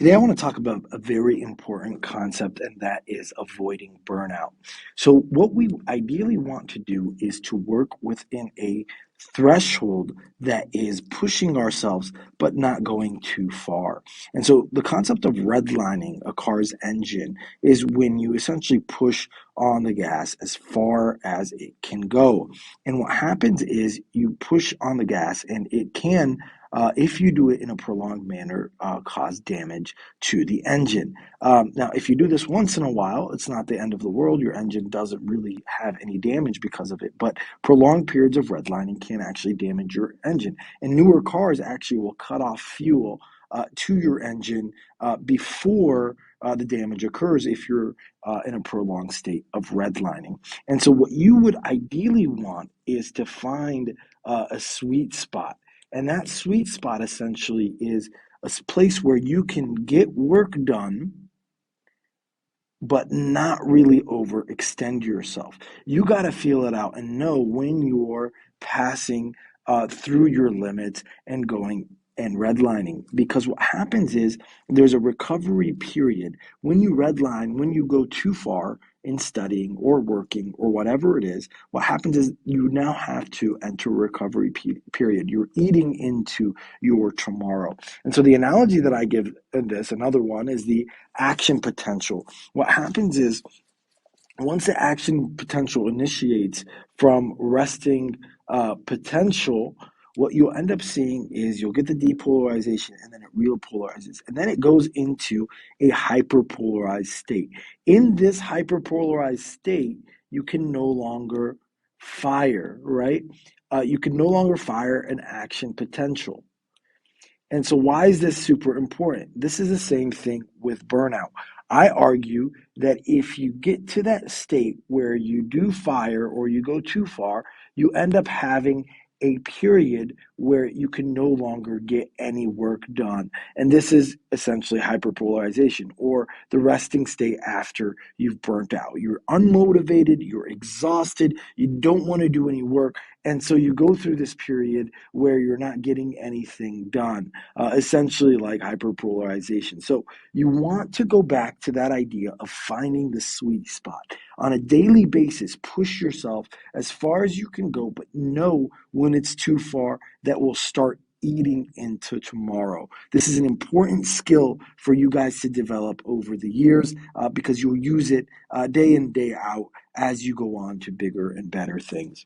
Today, I want to talk about a very important concept, and that is avoiding burnout. So, what we ideally want to do is to work within a threshold that is pushing ourselves but not going too far. And so, the concept of redlining a car's engine is when you essentially push on the gas as far as it can go. And what happens is you push on the gas, and it can if you do it in a prolonged manner, cause damage to the engine. Now, if you do this once in a while, it's not the end of the world. Your engine doesn't really have any damage because of it, but prolonged periods of redlining can actually damage your engine. And newer cars actually will cut off fuel to your engine before the damage occurs if you're in a prolonged state of redlining. And so, what you would ideally want is to find a sweet spot. And that sweet spot essentially is a place where you can get work done, but not really overextend yourself. You got to feel it out and know when you're passing through your limits and going and redlining. Because what happens is there's a recovery period. When you redline, when you go too far in studying or working or whatever it is, what happens is you now have to enter a recovery period. You're eating into your tomorrow. And so the analogy that I give in this, another one, is the action potential. What happens is once the action potential initiates from resting potential, what you'll end up seeing is you'll get the depolarization and then it repolarizes. And then it goes into a hyperpolarized state. In this hyperpolarized state, you can no longer fire, right? You can no longer fire an action potential. And so, why is this super important? This is the same thing with burnout. I argue that if you get to that state where you do fire or you go too far, you end up having a period where you can no longer get any work done. And this is essentially hyperpolarization or the resting state after you've burnt out. You're unmotivated, you're exhausted, you don't want to do any work. And so you go through this period where you're not getting anything done, essentially like hyperpolarization. So you want to go back to that idea of finding the sweet spot. On a daily basis, push yourself as far as you can go, but know when it's too far that will start eating into tomorrow. This is an important skill for you guys to develop over the years because you'll use it day in, day out as you go on to bigger and better things.